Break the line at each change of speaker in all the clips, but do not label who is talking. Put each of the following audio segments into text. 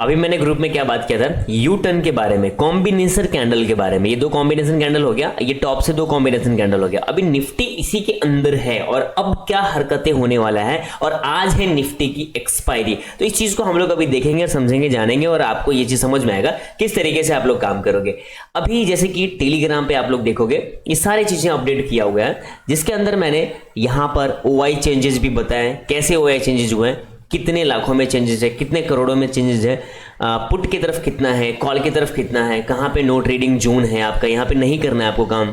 अभी मैंने ग्रुप में क्या बात किया था, यू टर्न के बारे में, कॉम्बिनेशन कैंडल के बारे में। ये दो कॉम्बिनेशन कैंडल हो गया, ये टॉप से दो कॉम्बिनेशन कैंडल हो गया। अभी निफ्टी इसी के अंदर है और अब क्या हरकतें होने वाला है, और आज है निफ्टी की एक्सपायरी। तो इस चीज को हम लोग अभी देखेंगे, समझेंगे, जानेंगे और आपको ये चीज समझ में आएगा किस तरीके से आप लोग काम करोगे। अभी जैसे कि टेलीग्राम पे आप लोग देखोगे ये सारी चीजें अपडेट किया हुआ है, जिसके अंदर मैंने यहाँ पर OI चेंजेस भी बताए, कैसे OI चेंजेस हुए हैं, कितने लाखों में चेंजेस है, कितने करोड़ों में चेंजेस है, पुट की तरफ कितना है, कॉल की तरफ कितना है, कहाँ पे नो ट्रेडिंग जोन है आपका, यहाँ पे नहीं करना है आपको काम।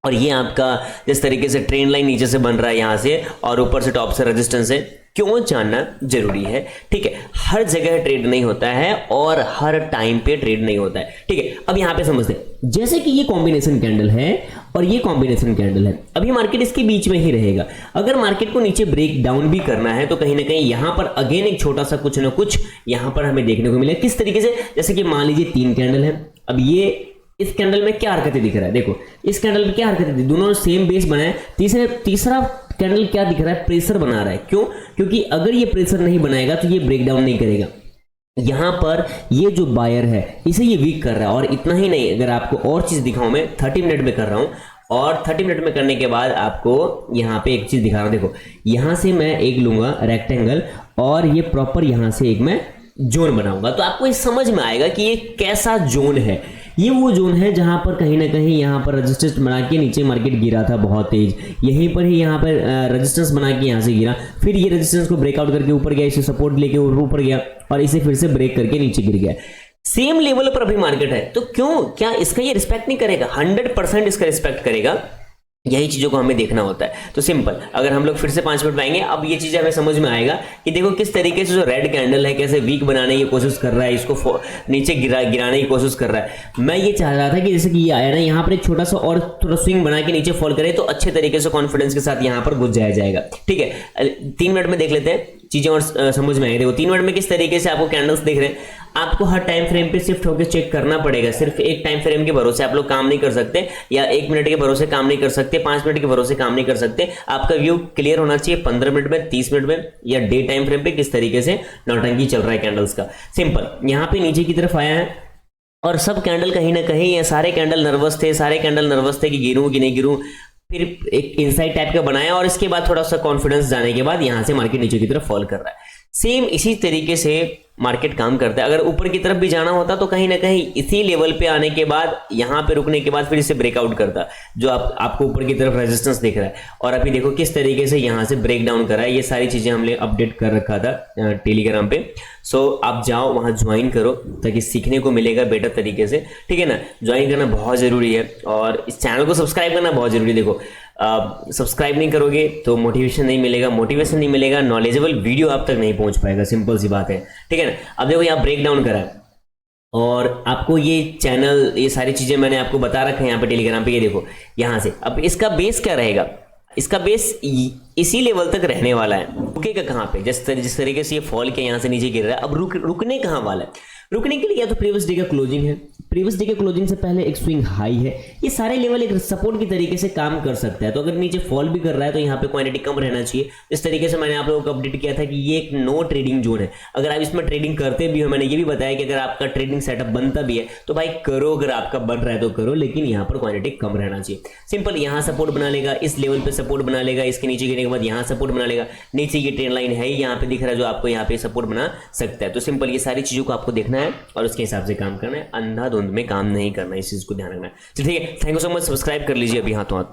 और ये आपका जिस तरीके से ट्रेंड लाइन नीचे से बन रहा है यहाँ से और ऊपर से टॉप से रेजिस्टेंस है, क्यों जानना जरूरी है। ठीक है, हर जगह ट्रेड नहीं होता है और हर टाइम पे ट्रेड नहीं होता है। ठीक है, अब यहां पे समझते हैं, जैसे कि ये कॉम्बिनेशन कैंडल है और ये कॉम्बिनेशन कैंडल है, अभी मार्केट इसके बीच में ही रहेगा। अगर मार्केट को नीचे ब्रेक डाउन भी करना है तो कहीं ना कहीं यहां पर अगेन एक छोटा सा कुछ ना कुछ यहां पर हमें देखने को मिलेगा। किस तरीके से, जैसे कि मान लीजिए 3 कैंडल है, अब ये इस कैंडल में क्या हरकतें दिख रहा है, देखो इस कैंडल में क्या हरकतें थी, दोनों सेम बेस बनाए, तीसरा कैंडल क्या दिख रहा है, प्रेशर बना रहा है। क्यों? क्योंकि अगर ये प्रेशर नहीं बनाएगा तो ये ब्रेकडाउन नहीं करेगा। यहां पर ये जो बायर है इसे ये वीक कर रहा है। और इतना ही नहीं, अगर आपको और चीज दिखाऊं, मैं 30 मिनट में कर रहा हूं और 30 मिनट में करने के बाद आपको यहां पे एक चीज दिखा रहा हूं। देखो यहां से मैं एक लूंगा रेक्टेंगल और ये प्रॉपर यहां से एक मैं जोन बनाऊंगा, तो आपको ये समझ में आएगा कि ये कैसा जोन है। ये वो जोन है जहां पर कहीं ना कहीं यहां पर रेजिस्टेंस बना के नीचे मार्केट गिरा था बहुत तेज, यहीं पर ही यहां पर रेजिस्टेंस बना के यहां से गिरा, फिर ये रेजिस्टेंस को ब्रेकआउट करके ऊपर गया, इसे सपोर्ट लेके ऊपर गया और इसे फिर से ब्रेक करके नीचे गिर गया। सेम लेवल पर अभी मार्केट है, तो क्यों, क्या इसका ये रिस्पेक्ट नहीं करेगा? 100% इसका रिस्पेक्ट करेगा। यही चीजों को हमें देखना होता है। तो सिंपल, अगर हम लोग फिर से 5 मिनट पाएंगे, अब ये चीजें हमें समझ में आएगा कि देखो किस तरीके से जो रेड कैंडल है कैसे वीक बनाने की कोशिश कर रहा है, इसको नीचे गिराने की कोशिश कर रहा है। मैं ये चाह रहा था कि जैसे कि ये आया ना, यहाँ पर एक छोटा सा और थोड़ा स्विंग बना के नीचे फॉल करे तो अच्छे तरीके से कॉन्फिडेंस के साथ यहाँ पर घुस जाया जाएगा। ठीक है, 3 मिनट में देख लेते हैं चीजें और समझ में आएगी। देखो 3 मिनट में किस तरीके से आपको कैंडल्स दिख रहे हैं। आपको हर टाइम फ्रेम पे शिफ्ट होकर चेक करना पड़ेगा। सिर्फ एक टाइम फ्रेम के भरोसे आप लोग काम नहीं कर सकते, या 1 मिनट के भरोसे काम नहीं कर सकते, 5 मिनट के भरोसे काम नहीं कर सकते। आपका व्यू क्लियर होना चाहिए 15 मिनट में, 30 मिनट में, या डे टाइम फ्रेम पे किस तरीके से नौटंकी चल रहा है कैंडल्स का। सिंपल, यहाँ पे नीचे की तरफ आया है और सब कैंडल कहीं ना कहीं, सारे कैंडल नर्वस थे कि गिरूं कि नहीं गिरूं। फिर एक इनसाइड टाइप का बनाया और इसके बाद थोड़ा सा कॉन्फिडेंस जाने के बाद यहां से मार्केट नीचे की तरफ फॉल कर रहा है। सेम इसी तरीके से मार्केट काम करता है। अगर ऊपर की तरफ भी जाना होता तो कहीं ना कहीं इसी लेवल पे आने के बाद, यहां पे रुकने के बाद फिर इसे ब्रेकआउट करता, जो आपको ऊपर की तरफ रेजिस्टेंस दिख रहा है। और अभी देखो किस तरीके से यहां से ब्रेक डाउन करा है। ये सारी चीजें हमने अपडेट कर रखा था टेलीग्राम पे। सो आप जाओ वहां ज्वाइन करो ताकि सीखने को मिलेगा बेटर तरीके से। ठीक है ना, ज्वाइन करना बहुत जरूरी है और इस चैनल को सब्सक्राइब करना बहुत जरूरी है। देखो सब्सक्राइब नहीं करोगे तो मोटिवेशन नहीं मिलेगा, नॉलेजेबल वीडियो आप तक नहीं पहुंच पाएगा। सिंपल सी बात है। ठीक है ना, अब देखो यहाँ ब्रेक डाउन करा है और आपको ये चैनल, ये सारी चीजें मैंने आपको बता रखा है यहाँ पे टेलीग्राम पे। ये देखो यहाँ से अब इसका बेस क्या रहेगा, इसका बेस इसी लेवल तक रहने वाला है। रुकेगा कहाँ पे, जिस तरीके से ये फॉल के यहाँ से नीचे गिर रहा है, अब रुकने कहाँ वाला है। रुकने के लिए या तो प्रीवियस डे का क्लोजिंग है, प्रीवियस डे के क्लोजिंग से पहले एक स्विंग हाई है। ये सारे लेवल एक सपोर्ट की तरीके से काम कर सकता है। तो अगर नीचे फॉल भी कर रहा है तो यहाँ पे क्वांटिटी कम रहना चाहिए। इस तरीके से मैंने आप लोगों को अपडेट किया था कि ये एक नो ट्रेडिंग जोन है। अगर आप इसमें ट्रेडिंग करते भी हो, मैंने ये भी बताया कि अगर आपका ट्रेडिंग सेटअप बनता भी है तो भाई करो, अगर आपका बन रहा है तो करो, लेकिन यहाँ पर क्वांटिटी कम रहना चाहिए। सिंपल, यहाँ सपोर्ट बना लेगा, इस लेवल पे सपोर्ट बना लेगा, इसके नीचे गिरने के बाद यहाँ सपोर्ट बना लेगा, नीचे ये ट्रेंड लाइन है यहाँ पे दिख रहा है जो आपको यहाँ पे सपोर्ट बना सकता है। तो सिंपल ये सारी चीजों को आपको देखना है और उसके हिसाब से काम करना है, अंधाधुंध में काम नहीं करना, इस चीज को ध्यान रखना है। ठीक है, thank you so much, subscribe कर लीजिए अभी हाथों हाथ।